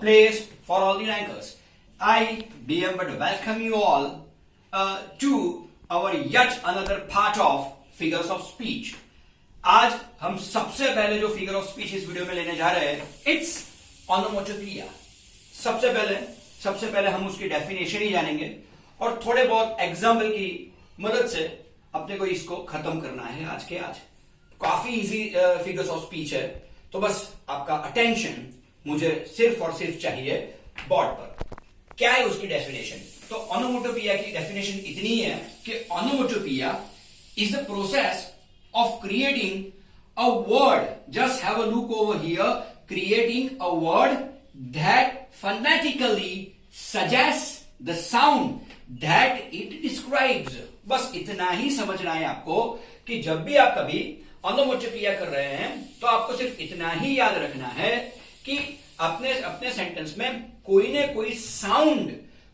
place for all the rankers. I, DM, would welcome you all to our yet another part of figures of speech. आज हम सबसे पहले जो figure of speech इस video में लेने जा रहे हैं, इट्स ऑनोमोटोपिया. सबसे पहले हम उसकी डेफिनेशन ही जानेंगे और थोड़े बहुत एग्जाम्पल की मदद से अपने को इसको खत्म करना है आज के आज. काफी इजी फिगर्स ऑफ स्पीच है, तो बस आपका अटेंशन मुझे सिर्फ और सिर्फ चाहिए बोर्ड पर. क्या है उसकी डेफिनेशन? तो ऑनोमोटोपिया की डेफिनेशन इतनी है कि onomatopoeia is the process of creating a word. Just have a look over here. Creating a word that phonetically suggests the sound that it describes. बस इतना ही समझना है आपको कि जब भी आप कभी ऑनोमोटोपिया कर रहे हैं तो आपको सिर्फ इतना ही याद रखना है कि अपने सेंटेंस में कोई ना कोई साउंड,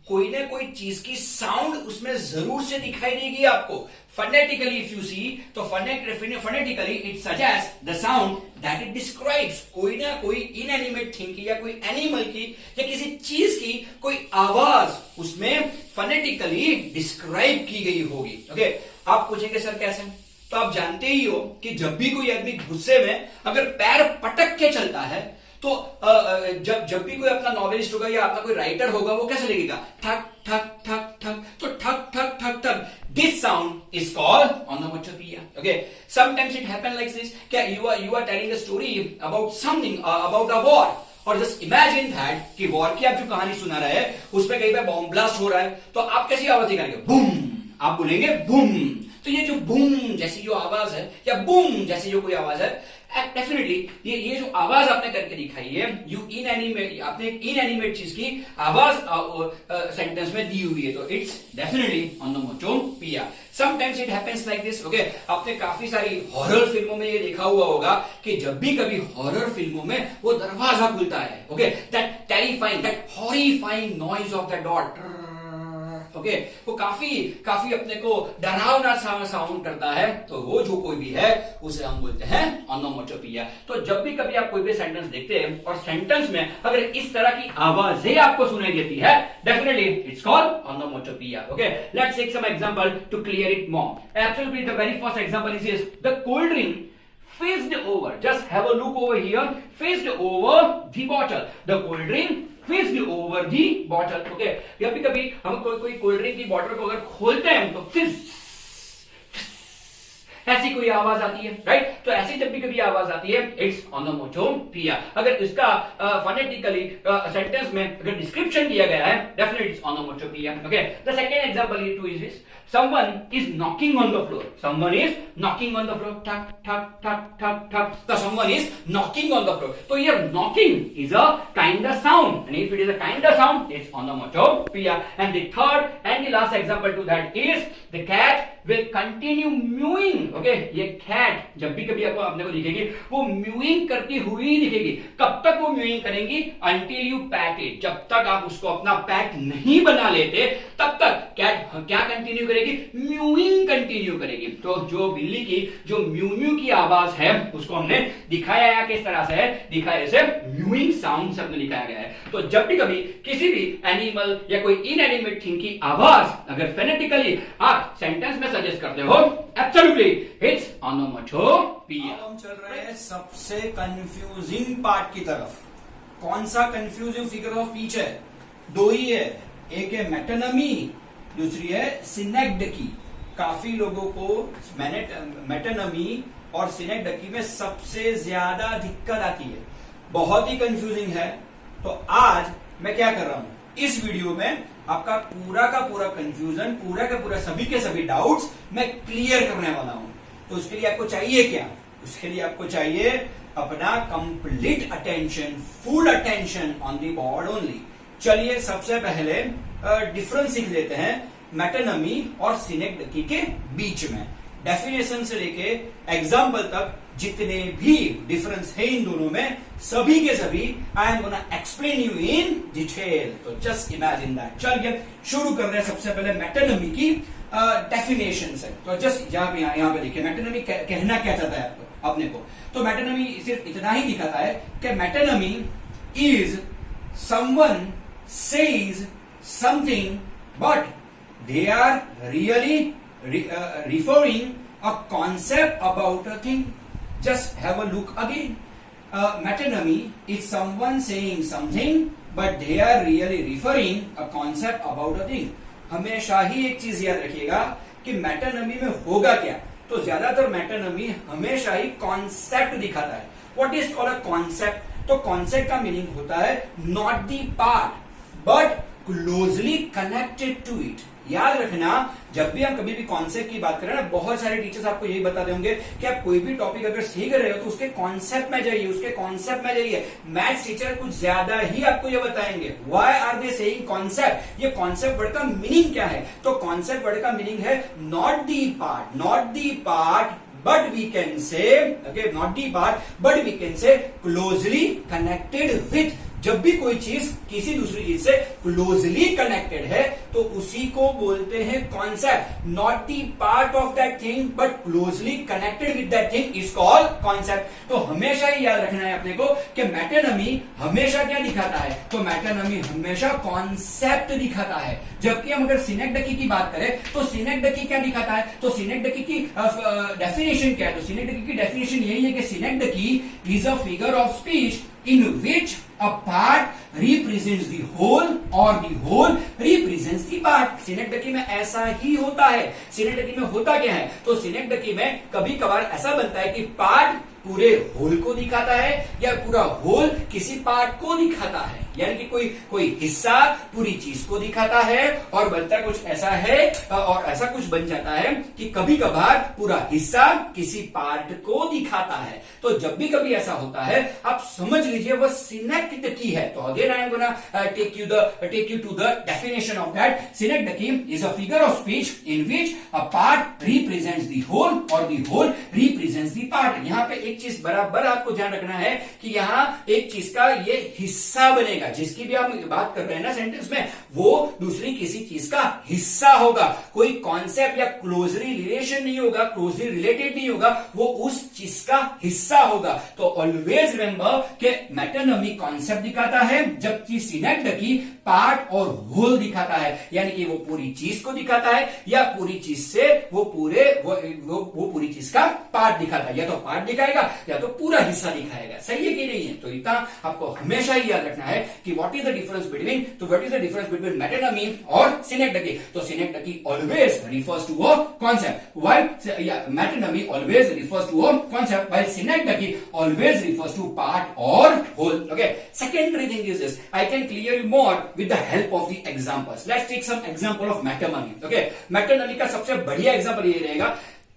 कोई ना कोई चीज की साउंड उसमें जरूर से दिखाई देगी आपको. Phonetically if you see, तो phonetically it suggests the sound that it describes. कोई ना कोई inanimate thing की या कोई एनिमल की या किसी चीज की कोई आवाज उसमें phonetically describe की गई होगी. ओके, आप पूछेंगे सर कैसे? तो आप जानते ही हो कि जब भी कोई आदमी गुस्से में अगर पैर पटक के चलता है तो जब भी कोई अपना नॉवेलिस्ट होगा या अपना कोई राइटर होगा वो कैसे लिखेगा? ठक ठक ठक ठक. तो ठक ठक ठक ठक, this sound is called onomatopoeia. Okay, sometimes it happen like this. You are telling a story about something, about a war, और जस्ट इमेजिन दैट कि वॉर की आप जो कहानी सुना रहे हैं उसमें कहीं पे बॉम्ब ब्लास्ट हो रहा है, तो आप कैसी आवाज निकालेंगे? बूम. आप बोलेंगे बूम. तो ये जो बूम जैसी जो आवाज है या बूम जैसी जो कोई आवाज है, डेफिनेटली ये जो आवाज आपने करके दिखाई है, आपने एक इनएनिमेट चीज की आवाज सेंटेंस में दी हुई है, तो it's definitely onomatopoeia. Sometimes it happens like this. Okay, आपने काफी सारी हॉरर फिल्मों में ये देखा हुआ होगा कि जब भी कभी हॉरर फिल्मों में वो दरवाजा खुलता है, okay, that terrifying, that horrifying noise of the door. Okay, वो काफी अपने को डरावना साउंड करता है, तो वो जो कोई भी है उसे हम बोलते हैं ऑनोमोटोपिया. तो जब भी कभी आप कोई भी सेंटेंस देखते हैं और सेंटेंस में अगर इस तरह की आवाजें आपको सुनाई देती है, definitely it's called onomatopoeia. Okay, let's take some example to clear it more. Absolutely the very first example is the cold drink faced over. Just have a look over here. Faced over the bottle. The cold drink faced over the bottle. Okay. कभी हम कोई cold drink की bottle को अगर खोलते हैं तो फिज ऐसी कोई आवाज आती है, राइट? तो ऐसी जब भी कभी आवाज आती है, इट्स ऑनोमोटोपिया. अगर इसका फोनेटिकली सेंटेंस में अगर डिस्क्रिप्शन दिया गया है, definitely it's onomatopoeia. Okay, the second example is two is this. Someone is knocking on the floor. Someone is knocking on the floor. Tuck, tuck, tuck, tuck, tuck. So someone is knocking on the floor. So here knocking is a kind of sound. And if it is a kind of sound, it's onomatopoeia. And the third and the last example to that is the cat will continue mewing. Okay, ये cat जब भी कभी आपको अपने को दिखेगी वो mowing करती हुई दिखेगी. कब तक वो म्यूइंग करेंगी? Until you pat it. जब तक आप उसको अपना पैट नहीं बना लेते तब तक कैट क्या कंटिन्यू करेगी? म्यूइंग कंटिन्यू करेगी. तो जो बिल्ली की जो म्यू म्यू की आवाज है उसको हमने दिखाया है किस तरह से है? दिखाया से म्यूइंग साउंड से हमने दिखाया गया है. तो जब भी कभी किसी भी एनिमल या कोई इनएनिमेट थिंग की आवाज अगर फोनेटिकली आप सेंटेंस में सजेस्ट करते हो, एब्सोल्युटली इट्स ऑनोमोटोपिया. हम चल रहे हैं सबसे कंफ्यूजिंग पार्ट की तरफ. कौन सा कंफ्यूजिंग फिगर ऑफ स्पीच है? दो ही है, एक है मेटोनिमी, दूसरी है सिनेक्डकी. काफी लोगों को मेटोनिमी और सिनेक्डकी में सबसे ज्यादा दिक्कत आती है, बहुत ही कंफ्यूजिंग है. तो आज मैं क्या कर रहा हूं, इस वीडियो में आपका पूरा का पूरा कंफ्यूजन, पूरा का पूरा सभी के सभी डाउट्स मैं क्लियर करने वाला हूं. तो उसके लिए आपको चाहिए क्या? उसके लिए आपको चाहिए अपना complete attention, full attention on the board only. चलिए सबसे पहले डिफरेंस सीख लेते हैं मेटोनिमी और सिनेक्डकी के बीच में. डेफिनेशन से लेके एग्जाम्पल तक जितने भी डिफरेंस है इन दोनों में, सभी के सभी आई am gonna explain you in detail. तो जस्ट इमेजिन दैट. चलिए शुरू कर रहे हैं सबसे पहले मेटोनिमी की डेफिनेशन से. तो जस्ट यहाँ पे देखिए मेटोनिमी कहना क्या चाहता है अपने को. तो मेटोनिमी सिर्फ इतना ही दिखाता है कि metonymy is someone says something but they are really referring a concept about a thing. Just have a look again. Metonymy is someone saying something but they are really referring a concept about a thing. हमेशा ही एक चीज याद रखिएगा कि metonymy में होगा क्या, तो ज्यादातर मेटोनिमी हमेशा ही कॉन्सेप्ट दिखाता है. What is called a concept? तो कॉन्सेप्ट का मीनिंग होता है not the part but closely connected to it. याद रखना, जब भी हम कभी भी कॉन्सेप्ट की बात करें ना, बहुत सारे टीचर्स आपको यही बता देंगे कि आप कोई भी टॉपिक अगर सीख रहे हो तो उसके कॉन्सेप्ट में जाइए, उसके कॉन्सेप्ट में जाइए. मैथ्स टीचर कुछ ज्यादा ही आपको ये बताएंगे. Why are they saying concept? ये कॉन्सेप्ट वर्ड का मीनिंग क्या है? तो कॉन्सेप्ट वर्ड का मीनिंग है not the part, not the part but we can say, okay, not the part but we can say closely connected with. जब भी कोई चीज किसी दूसरी चीज से क्लोजली कनेक्टेड है तो उसी को बोलते हैं concept. Not the part of that thing but closely connected with that thing is called concept. तो हमेशा ही याद रखना है अपने को कि मेटोनिमी हमेशा क्या दिखाता है? तो मेटोनिमी हमेशा कॉन्सेप्ट दिखाता है. जबकि हम अगर सिनेक्डकी की बात करें तो सिनेक्डकी क्या दिखाता है? तो सिनेक्डकी की डेफिनेशन क्या है? तो सिनेक्डकी की डेफिनेशन यही है कि synecdoche is a figure of speech in which a part represents the whole or the whole represents the part. सिनेक्डकी में ऐसा ही होता है. सिनेक्डकी में होता क्या है? तो सिनेक्डकी में कभी कभार ऐसा बनता है कि पार्ट पूरे होल को दिखाता है या पूरा होल किसी पार्ट को दिखाता है. यानी कि कोई हिस्सा पूरी चीज को दिखाता है और बनता कुछ ऐसा है और ऐसा कुछ बन जाता है कि कभी कभार पूरा हिस्सा किसी पार्ट को दिखाता है. तो जब भी कभी ऐसा होता है आप समझ लीजिए वह सिनेक्डकी है. तो again I am gonna take you to the definition of that. Synecdoche is a figure of speech in which a part represents the whole और the whole represents the part. यहां पे एक चीज बराबर आपको ध्यान रखना है कि यहां एक चीज का ये हिस्सा बनेगा. जिसकी भी हम बात कर रहे हैं ना सेंटेंस में, वो दूसरी किसी चीज का हिस्सा होगा. कोई कॉन्सेप्ट या क्लोजली रिलेशन नहीं होगा, क्लोजली रिलेटेड नहीं होगा, वो उस चीज का हिस्सा होगा. तो ऑलवेज रिमेंबर कि मेटोनिमी कॉन्सेप्ट दिखाता है जबकि सिनेक्डकी पार्ट और होल दिखाता है. यानी कि वो पूरी चीज को दिखाता है या पूरी चीज से वो पूरी चीज का पार्ट दिखाता है. या तो पार्ट दिखाएगा या तो पूरा हिस्सा दिखाएगा. सही है कि नहीं है? तो इतना आपको हमेशा ही याद रखना है कि what is the difference between, तो what is the difference between metonymy और सिनेक्डकी. तो synecdoche always refers to a concept while metonymy always refers to a concept while synecdoche always refers to part और whole. Okay, secondary thing is this, I can clear you more with the help of the examples. Let's take some example of metonymy. Okay, metonymy का सबसे बढ़िया example ये रहेगा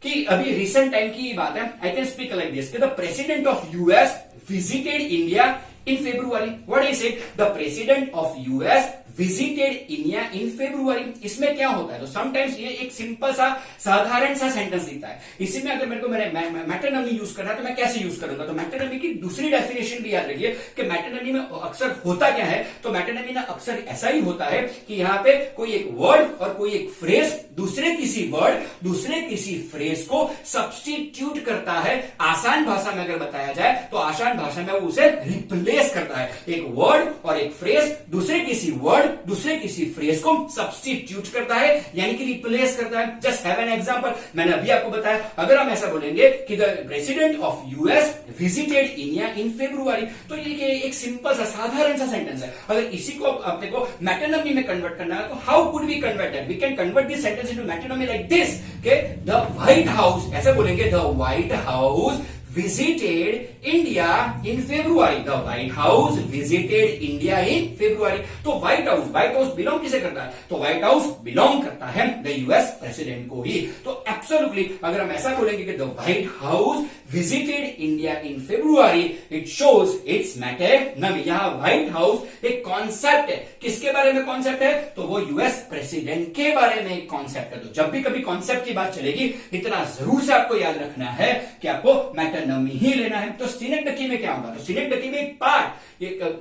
कि अभी recent time की बात है. I can speak like this कि the president of US visited India in February. What is it? The president of US visited India in February. इसमें क्या होता है? तो समटाइम्स ये एक सिंपल सा साधारण सा सेंटेंस दिखता है. इसी में अगर मेरे को मेटोनिमी यूज करना है तो मैं कैसे यूज करूंगा? तो मेटोनिमी की दूसरी डेफिनेशन भी याद रखिए कि मेटोनिमी में अक्सर होता क्या है? तो मेटोनिमी में अक्सर ऐसा ही होता है कि यहाँ पे कोई एक वर्ड और कोई एक फ्रेज दूसरे किसी वर्ड दूसरे किसी फ्रेज को सब्स्टिट्यूट करता है. आसान भाषा में अगर बताया जाए तो आसान भाषा में वो उसे रिप्लेस करता है. एक वर्ड और एक फ्रेज दूसरे किसी वर्ड दूसरे किसी फ्रेज को सब्स्टिट्यूट करता है यानी कि रिप्लेस करता है. Just have an example. मैंने अभी आपको बताया, अगर हम ऐसा बोलेंगे कि the president of US visited India in February, तो ये एक सिंपल सा साधारण सा सेंटेंस है. अगर इसी को अपने को मेटोनिमी में कन्वर्ट करना है तो how could we convert it? We can convert this sentence into metonymy like this के द व्हाइट हाउस, ऐसे बोलेंगे the White House visited India in February. The White House visited India in February. तो White House belong किसे करता है? तो White House belong करता है the US प्रेसिडेंट को ही. तो एब्सोल्युटली अगर हम ऐसा बोलेंगे कि the White House visited India in February, it shows its metonymy. यहाँ White House एक कॉन्सेप्ट है. किसके बारे में कॉन्सेप्ट है? तो वो यूएस प्रेसिडेंट के बारे में एक कॉन्सेप्ट है. तो जब भी कभी कॉन्सेप्ट की बात चलेगी इतना जरूर से आपको याद रखना है कि आपको मेटोनिमी ही लेना है. तो सिनेक्डकी में क्या होगा? तो सिनेक्डकी में पार्ट,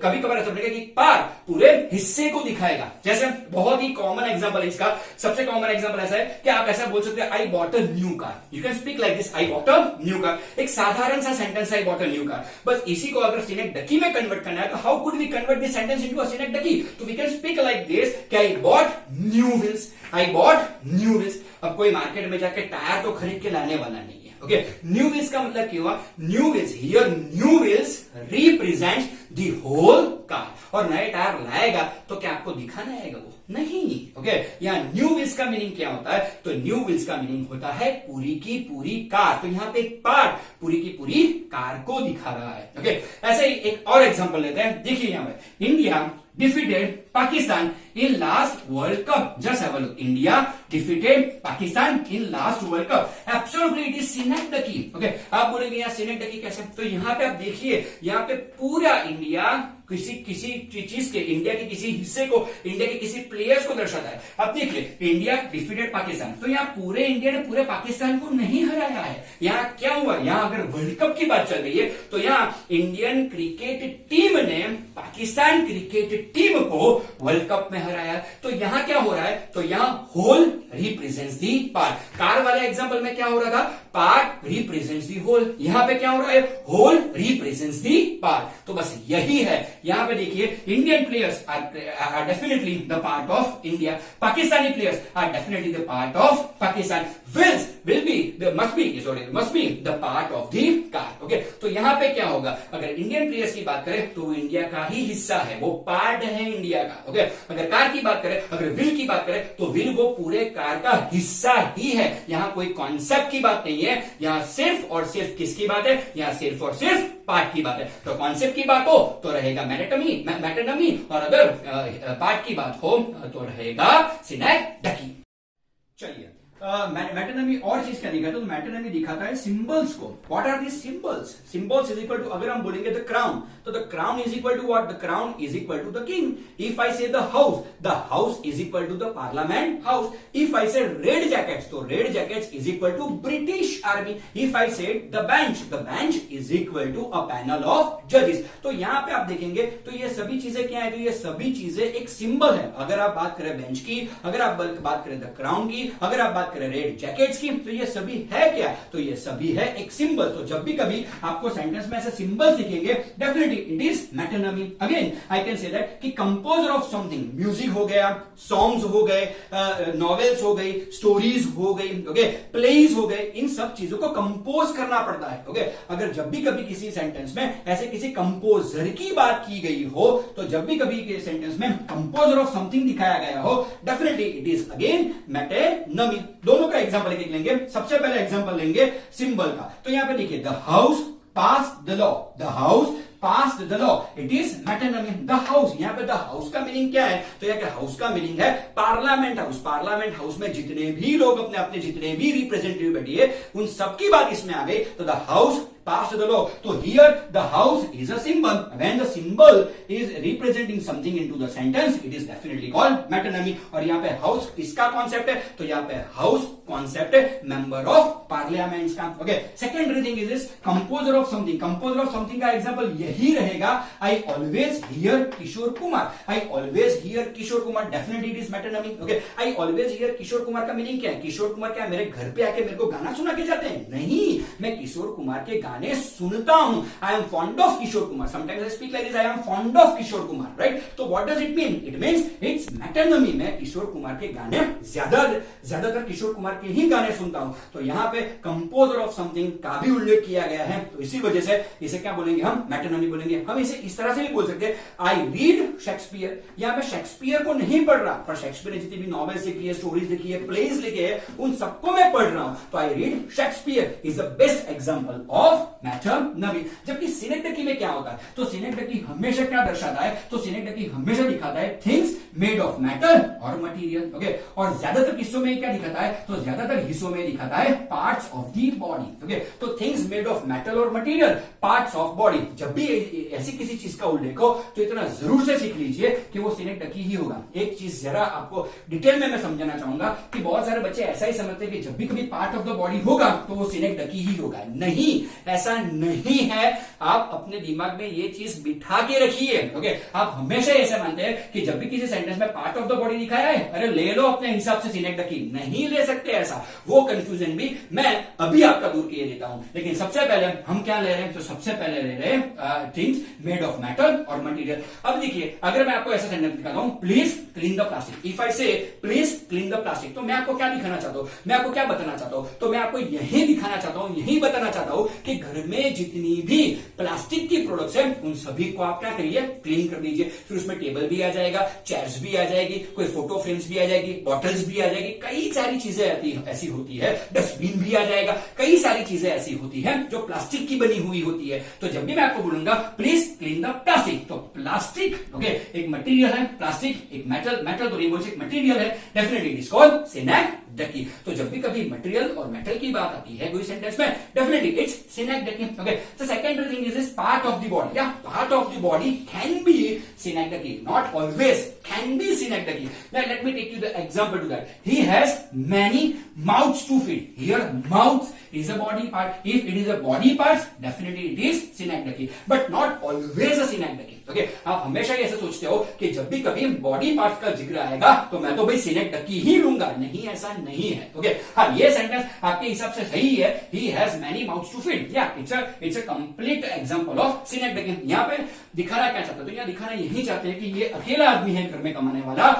कभी कभार ऐसा बनेगा कि पार्ट पूरे हिस्से को दिखाएगा. जैसे बहुत ही कॉमन एग्जांपल है इसका, सबसे कॉमन एग्जांपल ऐसा है कि आप ऐसा बोल सकते हैं I bought a new car. You can speak like this, I bought a new car. एक साधारण सा sentence I bought a new car. बस इसी को अगर सिनेक्डकी में कन्वर्ट करना है तो how could we convert this sentence into a सिनेक्डकी? तो we can speak like this कि I bought new wheels. I bought new wheels. अब कोई मार्केट में जाके टायर तो खरीद के लाने वाला नहीं है. ओके, न्यू व्हील्स का मतलब क्या हुआ? New wheels, here new wheels represent the whole car. और नए टायर लाएगा तो क्या आपको दिखाना आएगा वो? नहीं. ओके, यहाँ न्यू व्हील्स का मीनिंग क्या होता है? तो न्यू व्हील्स का मीनिंग होता है पूरी की पूरी कार. तो यहाँ पे एक पार्ट पूरी की पूरी कार को दिखा रहा है. ओके, ऐसे ही एक और एग्जांपल लेते हैं. देखिए यहाँ पे India defeated Pakistan in last World Cup. Just have a look. India defeated Pakistan in last World Cup. Absolutely, it is synecdoche. Okay, आप बोलेंगे यहाँ synecdoche कैसे? तो यहाँ पे आप देखिए, यहाँ पे पूरा इंडिया किसी चीज के, इंडिया के किसी हिस्से को, इंडिया के किसी प्लेयर्स को दर्शाता है. अब देखिए, इंडिया डिफीटेड पाकिस्तान. तो यहाँ पूरे इंडिया ने पूरे पाकिस्तान को नहीं हराया है. यहाँ क्या हुआ? यहाँ अगर वर्ल्ड कप की बात चल रही है तो यहाँ इंडियन क्रिकेट टीम ने पाकिस्तान क्रिकेट टीम को वर्ल्ड कप में हराया. तो यहाँ क्या हो रहा है? तो यहाँ whole represents the part. Car वाले एग्जांपल में क्या हो रहा था? Part represents the whole. यहाँ पे क्या हो रहा है? Whole represents the part. तो बस यही है. यहाँ पे देखिए, Indian players are definitely the part of India. Pakistani players are definitely the part of Pakistan. Wheels must be the part of the car. Okay, तो यहाँ पे क्या होगा? अगर इंडियन प्लेयर्स की बात करें तो वो इंडिया का ही हिस्सा है, वो पार्ट है इंडिया का. ओके, अगर कार की बात करें, अगर व्हील की बात करें तो व्हील वो पूरे कार का हिस्सा ही है. यहाँ कोई कॉन्सेप्ट की बात नहीं है. यहाँ सिर्फ और सिर्फ किसकी बात है? यहाँ सिर्फ और सिर्फ पार्ट की बात है. तो कॉन्सेप्ट की बात हो तो रहेगा मेटानमी, और अगर पार्ट की बात हो तो रहेगा सिनेक्डकी. चलिए, मेटानमी और चीज क्या दिखाता है? तो मेटानमी दिखाता है सिंबल्स को. What are this symbols? Symbols is equal to, अगर हम बोलेंगे द क्राउन, तो the crown is equal to what? The crown is equal to the king. If I say the house is equal to the parliament house. If I say red jackets, तो red jackets is equal to British army. If I say the bench is equal to a panel of जजेस. तो यहाँ पे आप देखेंगे तो ये सभी चीजें क्या है? तो ये सभी चीजें एक सिंबल है. अगर आप बात करें बेंच की, अगर आप बात करें द क्राउन की, अगर आप बात करें रेड जैकेट्स की, तो ये सभी है क्या? तो ये सभी है एक सिंबल. तो जब भी कभी आपको सेंटेंस में ऐसे सिंबल दिखेंगे, definitely it is metonymy. Again I can say that कि कंपोजर ऑफ समथिंग, म्यूजिक हो गया, सॉन्ग्स हो गए, नॉवेल्स हो गई, स्टोरीज हो गई, ओके, प्लेज हो गए, इन सब चीजों को कंपोज करना पड़ता है. ओके, अगर जब भी कभी किसी सेंटेंस में ऐसे किसी कंपोजर की बात की गई हो, तो जब भी कभी के सेंटेंस में कंपोजर ऑफ समथिंग दिखाया गया हो, definitely it is again metonymy. दोनों का एग्जांपल लेंगे. सबसे पहले एग्जांपल लेंगे सिंबल का. तो यहां पे देखिए, the house passed the law. The house passed the law. It is metonymy. The house, यहाँ पे the house का मीनिंग क्या है? तो यहाँ के हाउस का मीनिंग है पार्लियामेंट हाउस. पार्लियामेंट हाउस में जितने भी लोग अपने जितने भी रिप्रेजेंटेटिव बैठे हैं, उन सबकी बात इसमें आ गई. तो the house passed the law. So here the house is a symbol. When the symbol is representing something into the sentence, it is definitely called metonymy. और यहाँ पे house किसका कॉन्सेप्ट है? तो यहाँ पे house कॉन्सेप्ट है मेंबर ऑफ पार्लियामेंट का. Okay, secondary thing is this composer of something. Composer of something का एग्जांपल यही रहेगा, I always hear Kishore Kumar. I always hear Kishore Kumar, definitely it is metonymy. Okay, I always hear Kishore Kumar का meaning क्या है? किशोर कुमार क्या मेरे घर पे आके मेरे को गाना सुना के जाते हैं? नहीं, मैं किशोर कुमार के गाने सुनता हूं. I am fond of Kishore Kumar. Sometimes I speak like this, I am fond of Kishore Kumar, right? तो what does it mean? It means it's metonymy. मैं किशोर कुमार के गाने ज्यादातर किशोर कुमार के ही गाने सुनता हूं. तो यहाँ पे कंपोजर ऑफ समथिंग का भी उल्लेख किया गया है. तो इसी वजह से इसे क्या बोलेंगे? हम मेटानमी बोलेंगे. हम इसे इस तरह से भी बोल सकते हैं, आई रीड शेक्सपियर. यहाँ पे शेक्सपियर को नहीं पढ़ रहा, पर शेक्सपियर ने जितनी भी नॉवेल्स लिखी है, स्टोरीज लिखी है, प्लेज लिखे हैं, उन सबको मैं पढ़ रहा हूं. तो I read Shakespeare is the best example of metonymy. जबकि सिनेक्डकी में क्या होता है? तो सिनेक्डकी हमेशा क्या दर्शाता है? तो सिनेक्डकी हमेशा दिखाता है थिंग्स मेड ऑफ मैटर और मटेरियल. ओके, और ज्यादातर हिस्सों में क्या दिखाता है? तो ज्यादातर हिस्सों में दिखाता है parts of the body. Okay, तो थिंग्स मेड ऑफ मेटल और मटेरियल, पार्ट्स ऑफ बॉडी. जब भी ऐसी किसी चीज का उल्लेख हो तो इतना जरूर से सीख लीजिए कि वो सिनेक्डकी ही होगा. एक चीज जरा आपको डिटेल में मैं समझाना चाहूंगा कि बहुत सारे बच्चे ऐसा ही समझते हैं कि जब भी कभी पार्ट ऑफ द बॉडी होगा तो वो सिनेक्डकी ही होगा. नहीं, ऐसा नहीं है। आप अपने दिमाग में ये चीज बिठा के रखिए। ओके, आप हमेशा ऐसे मानते हैं कि जब भी किसी सेंटेंस में पार्ट ऑफ द बॉडी दिखाया है, अरे ले लो अपने हिसाब से सिनेक्डकी, नहीं ले सकते ऐसा। वो कंफ्यूजन भी मैं अभी आपका दूर किए देता हूं। लेकिन सबसे पहले हम क्या ले रहे हैं, तो सबसे पहले ले रहे हैं थिंग्स मेड ऑफ मेटल और मटेरियल। अब देखिए, अगर मैं आपको ऐसा सेंटेंस दिखाता हूं, please clean the plastic, if I से प्लीज क्लीन द प्लास्टिक, तो मैं आपको क्या दिखाना चाहता हूं, मैं आपको क्या बताना चाहता हूं, तो मैं आपको यही दिखाना चाहता हूं, यही बताना चाहता हूं कि घर में जितनी भी प्लास्टिक की प्रोडक्ट्स है उन सभी को आप क्या करिए, क्लीन कर दीजिए। फिर उसमें टेबल भी आ जाएगा, चेयर्स भी आ जाएगी, कोई फोटो फ्रेम्स भी आ जाएगी, बॉटल्स भी आ जाएगी, कई सारी चीजें ऐसी होती है, डस्टबिन भी आ जाएगा, कई सारी चीजें ऐसी होती है जो प्लास्टिक की बनी हुई होती है। तो जब भी मैं आपको बोलूंगा प्लीज क्लीन द प्लास्टिक, तो प्लास्टिक ओके एक मटेरियल है, प्लास्टिक एक मेटल तो नहीं बोल सकते, मटेरियल है, डेफिनेटली इट इज कॉल्ड सिनेक्डकी। तो जब भी कभी मटेरियल और मेटल की बात आती है कोई सेंटेंस में, definitely it's synecdoche. Okay, so secondary thing is part of the body, या part of the body can be synecdoche, not always can be synecdoche. Let me take you the example to that. He has many mouths to feed. Here mouth is a body part. If it is a body part, definitely it is synecdoche, but not always a synecdoche. Okay, आप हमेशा ऐसे सोचते हो कि जब भी कभी body parts का जिक्र आएगा तो मैं तो भाई सिनेक्डकी ही लूंगा, नहीं, ऐसा नहीं है। ओके, हाँ, ये सेंटेंस आपके हिसाब से सही है, he has many mouths to feed. Yeah, it's a complete example of synecdoche. यहाँ पे दिखाना क्या चाहते हो, तो यहाँ दिखाना यही चाहते हैं कि ये अकेला आदमी है घर में कमाने वाला,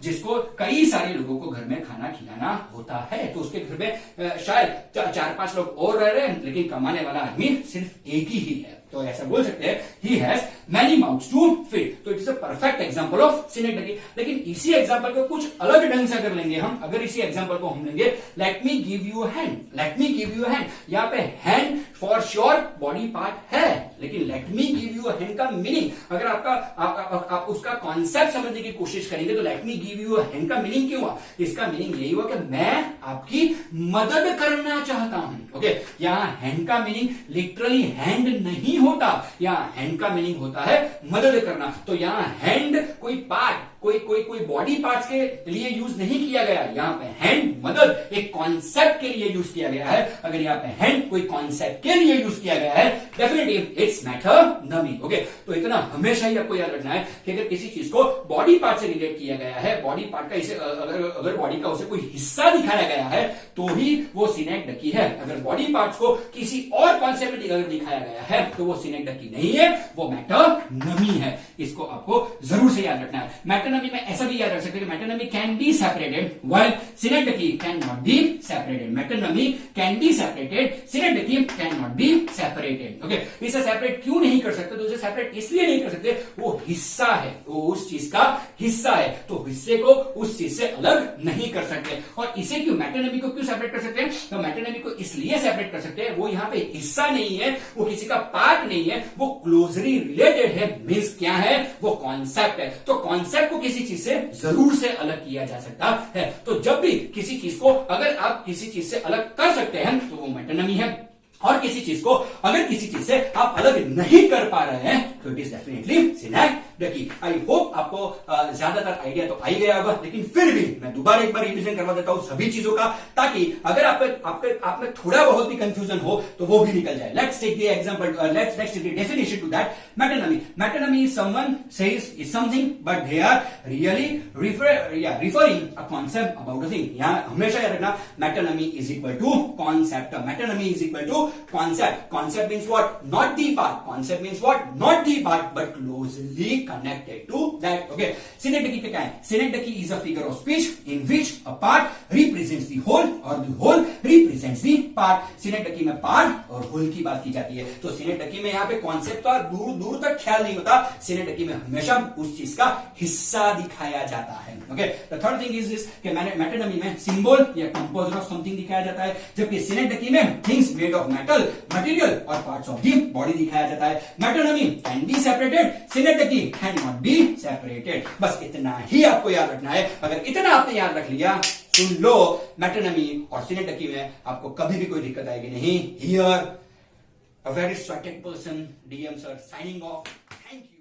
जिसको कई सारे लोगों को घर में खाना खिलाना होता है। तो उसके घर में शायद 4-5 लोग और रह रहे हैं, लेकिन कमाने वाला आदमी सिर्फ एक ही है। तो ऐसा बोल सकते हैं he has many mouths to feed. तो it is a perfect example of synecdoche. लेकिन इसी एग्जांपल को कुछ अलग ढंग से अगर लेंगे हम, अगर इसी एग्जांपल को हम लेंगे, let me give you hand, let me give you hand, यहाँ पे hand for sure body part है, लेकिन let me give you hand का मीनिंग अगर आप उसका कॉन्सेप्ट समझने की कोशिश करेंगे तो let me give you hand का मीनिंग क्यों हुआ, इसका मीनिंग यही हुआ कि मैं आपकी मदद करना चाहता हूं। ओके, यहाँ हैंड का मीनिंग लिटरली हैंड नहीं होता, यहाँ हैंड का मीनिंग होता है मदद करना। तो यहाँ हैंड कोई पार्ट, कोई बॉडी पार्ट्स के लिए यूज नहीं किया गया, यहाँ पे हैंड मदद एक कॉन्सेप्ट के लिए यूज किया गया है। अगर यहाँ पे हैंड कोई कॉन्सेप्ट के लिए यूज किया गया है, डेफिनेटली इट्स मेटोनिमी। ओके, तो इतना हमेशा ही आपको याद रखना है कि अगर किसी चीज को बॉडी पार्ट से रिलेट किया गया है, बॉडी पार्ट का इसे अगर बॉडी का उसे कोई हिस्सा दिखाया गया है तो ही वो सिनेक्डकी है। अगर बॉडी पार्ट्स को किसी और कॉन्सेप्ट में अगर दिखाया गया है तो वो सिनेक्डकी नहीं है, वो मेटोनिमी है। इसको आपको जरूर से याद रखना है। मेटोनिमी में ऐसा भी याद रख सकते हैं कि metonymy can be separated while synecdoche can not be separated. Metonymy can be separated, synecdoche can not be separated. Okay, इसे सेपरेट क्यों नहीं कर सकते, तो इसे सेपरेट इसलिए नहीं कर सकते, वो हिस्सा है, वो उस चीज का हिस्सा है, तो हिस्से को उस चीज से अलग नहीं कर सकते। और इसे क्यों, मेटोनिमी को क्यों सेपरेट कर सकते हैं, तो मेटोनिमी को इसलिए सेपरेट कर सकते हैं, वो यहाँ पे हिस्सा नहीं है, वो किसी का पार्ट नहीं है, वो क्लोजली रिलेटेड है। मीन्स क्या है, वो कॉन्सेप्ट है। तो कॉन्सेप्ट को किसी चीज से जरूर से अलग किया जा सकता है। तो जब भी किसी चीज को अगर आप किसी चीज से अलग कर सकते हैं तो वो मेटोनिमी है, और किसी चीज को अगर किसी चीज से आप अलग नहीं कर पा रहे हैं तो it is definitely synecdoche. I hope आपको ज्यादातर आइडिया तो आ ही गया होगा, लेकिन फिर भी मैं दोबारा एक बार रिवीजन करवा देता हूं सभी चीजों का, ताकि अगर आप में थोड़ा बहुत भी कंफ्यूजन हो तो वो भी निकल जाए। Let's take the example, let's take the definition to that. Metonymy, metonymy is someone says is something but they are really referring a concept about a thing. यहां हमेशा याद रखना, metonymy is equal to concept, metonymy is equal to concept. Concept means what? Not the part. Concept means what? Not the part, but closely connected to that. Okay. Synecdoche क्या है? Synecdoche is a figure of speech in which a part represents the whole or the whole represents the part. Synecdoche में part और whole की बात की जाती है। तो synecdoche में यहाँ पे concept का दूर दूर तक ख्याल नहीं होता। Synecdoche में हमेशा उस चीज का हिस्सा दिखाया जाता है। Okay. The third thing is this कि मेटोनिमी में symbol या composer of something दिखाया जाता है, जबकि synecdoche में things made of metal, material और पार्ट्स ऑफ दी बॉडी दिखाया जाता है। Metonymy can be separated, synecdoche can not be separated. बस इतना ही आपको याद रखना है। अगर इतना आपने याद रख लिया, सुन लो, मेटोनिमी और सिनेक्डकी में आपको कभी भी कोई दिक्कत आएगी नहीं। Here a very sweated person, DM sir, signing off. Thank you.